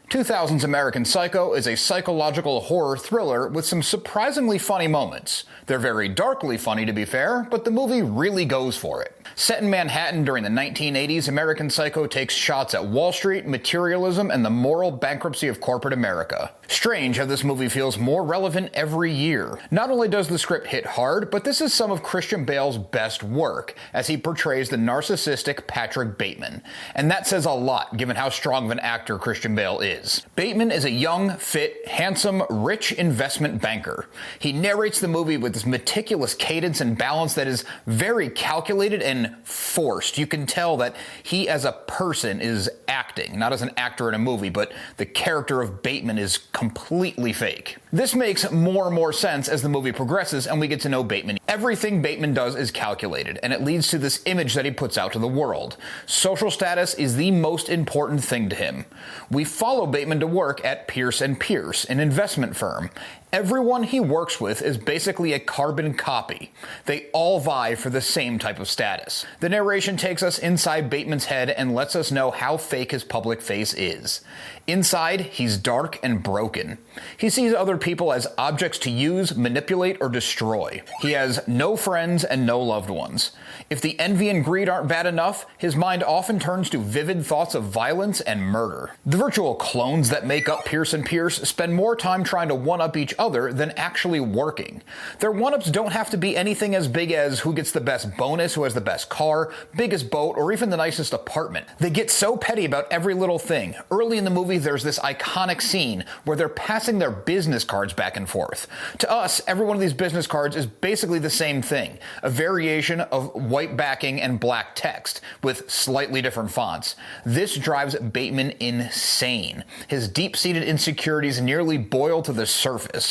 2000's American Psycho is a psychological horror thriller with some surprisingly funny moments. They're very darkly funny, to be fair, but the movie really goes for it. Set in Manhattan during the 1980s, American Psycho takes shots at Wall Street, materialism, and the moral bankruptcy of corporate America. Strange how this movie feels more relevant every year. Not only does the script hit hard, but this is some of Christian Bale's best work, as he portrays the narcissistic Patrick Bateman. And that says a lot, given how strong of an actor Christian Bale is. Bateman is a young, fit, handsome, rich investment banker. He narrates the movie with this meticulous cadence and balance that is very calculated and forced. You can tell that he as a person is acting, not as an actor in a movie, but the character of Bateman is completely fake. This makes more and more sense as the movie progresses and we get to know Bateman. Everything Bateman does is calculated, and it leads to this image that he puts out to the world. Social status is the most important thing to him. We follow Bateman to work at Pierce & Pierce, an investment firm. Everyone he works with is basically a carbon copy. They all vie for the same type of status. The narration takes us inside Bateman's head and lets us know how fake his public face is. Inside, he's dark and broken. He sees other people as objects to use, manipulate, or destroy. He has no friends and no loved ones. If the envy and greed aren't bad enough, his mind often turns to vivid thoughts of violence and murder. The virtual clones that make up Pierce & Pierce spend more time trying to one-up each other than actually working. Their one-ups don't have to be anything as big as who gets the best bonus, who has the best car, biggest boat, or even the nicest apartment. They get so petty about every little thing. Early in the movie, there's this iconic scene where they're passing their business cards back and forth. To us, every one of these business cards is basically the same thing, a variation of white backing and black text, with slightly different fonts. This drives Bateman insane. His deep-seated insecurities nearly boil to the surface.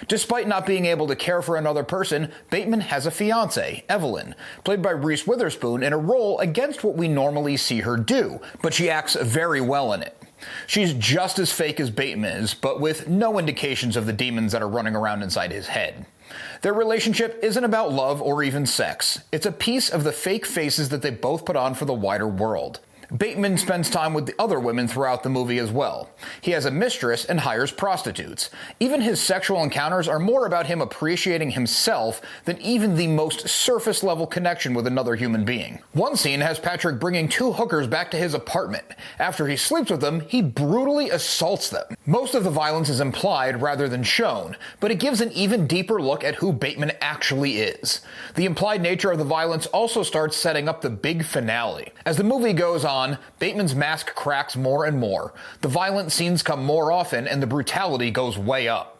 Despite not being able to care for another person, Bateman has a fiancée, Evelyn, played by Reese Witherspoon, in a role against what we normally see her do, but she acts very well in it. She's just as fake as Bateman is, but with no indications of the demons that are running around inside his head. Their relationship isn't about love or even sex. It's a piece of the fake faces that they both put on for the wider world. Bateman spends time with the other women throughout the movie as well. He has a mistress and hires prostitutes. Even his sexual encounters are more about him appreciating himself than even the most surface-level connection with another human being. One scene has Patrick bringing two hookers back to his apartment. After he sleeps with them, he brutally assaults them. Most of the violence is implied rather than shown, but it gives an even deeper look at who Bateman actually is. The implied nature of the violence also starts setting up the big finale. As the movie goes on, Bateman's mask cracks more and more. The violent scenes come more often and the brutality goes way up.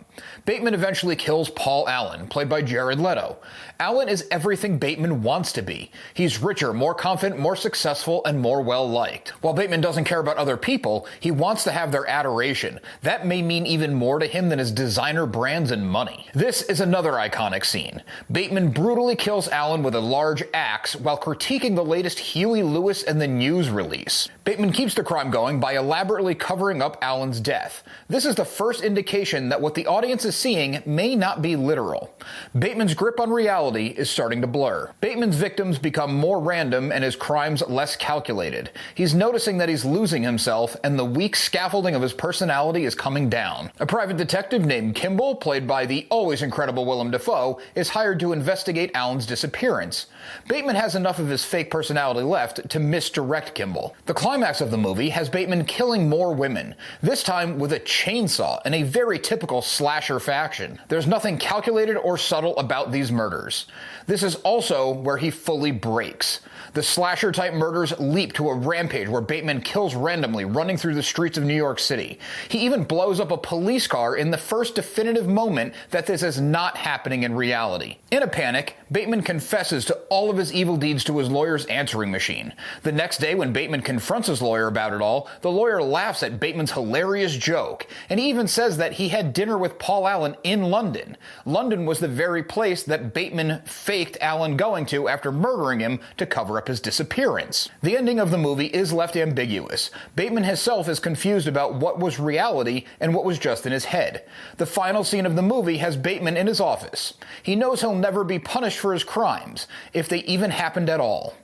Bateman eventually kills Paul Allen, played by Jared Leto. Allen is everything Bateman wants to be. He's richer, more confident, more successful, and more well-liked. While Bateman doesn't care about other people, he wants to have their adoration. That may mean even more to him than his designer brands and money. This is another iconic scene. Bateman brutally kills Allen with a large axe while critiquing the latest Huey Lewis and the News release. Bateman keeps the crime going by elaborately covering up Allen's death. This is the first indication that what the audience is seeing may not be literal. Bateman's grip on reality is starting to blur. Bateman's victims become more random and his crimes less calculated. He's noticing that he's losing himself and the weak scaffolding of his personality is coming down. A private detective named Kimball, played by the always incredible Willem Dafoe, is hired to investigate Allen's disappearance. Bateman has enough of his fake personality left to misdirect Kimball. The climax of the movie has Bateman killing more women, this time with a chainsaw in a very typical slasher fashion. There's nothing calculated or subtle about these murders. This is also where he fully breaks. The slasher-type murders leap to a rampage where Bateman kills randomly, running through the streets of New York City. He even blows up a police car in the first definitive moment that this is not happening in reality. In a panic, Bateman confesses to all of his evil deeds to his lawyer's answering machine. The next day, when Bateman confronts his lawyer about it all, the lawyer laughs at Bateman's hilarious joke, and he even says that he had dinner with Paul Allen in London. London was the very place that Bateman faked Allen going to after murdering him to cover up his disappearance. The ending of the movie is left ambiguous. Bateman himself is confused about what was reality and what was just in his head. The final scene of the movie has Bateman in his office. He knows he'll never be punished for his crimes, if they even happened at all.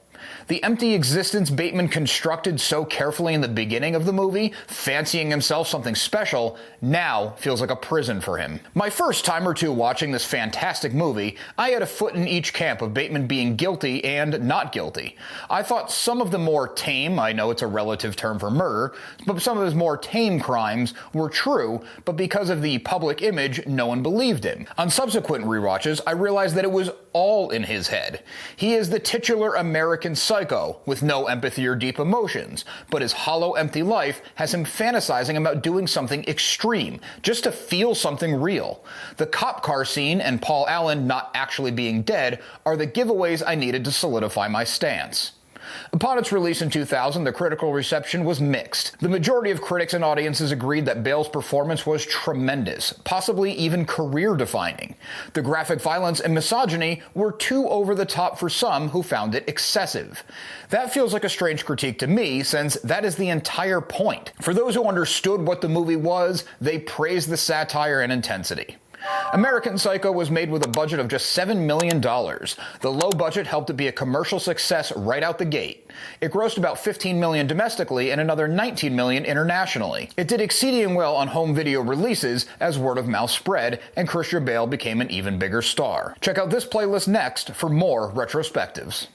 The empty existence Bateman constructed so carefully in the beginning of the movie, fancying himself something special, now feels like a prison for him. My first time or two watching this fantastic movie, I had a foot in each camp of Bateman being guilty and not guilty. I thought some of the more tame, I know it's a relative term for murder, but some of his more tame crimes were true, but because of the public image, no one believed him. On subsequent rewatches, I realized that it was all in his head. He is the titular American psycho, with no empathy or deep emotions, but his hollow, empty life has him fantasizing about doing something extreme, just to feel something real. The cop car scene and Paul Allen not actually being dead are the giveaways I needed to solidify my stance. Upon its release in 2000, the critical reception was mixed. The majority of critics and audiences agreed that Bale's performance was tremendous, possibly even career-defining. The graphic violence and misogyny were too over the top for some who found it excessive. That feels like a strange critique to me, since that is the entire point. For those who understood what the movie was, they praised the satire and intensity. American Psycho was made with a budget of just $7 million. The low budget helped it be a commercial success right out the gate. It grossed about $15 million domestically and another $19 million internationally. It did exceedingly well on home video releases as word of mouth spread, and Christian Bale became an even bigger star. Check out this playlist next for more retrospectives.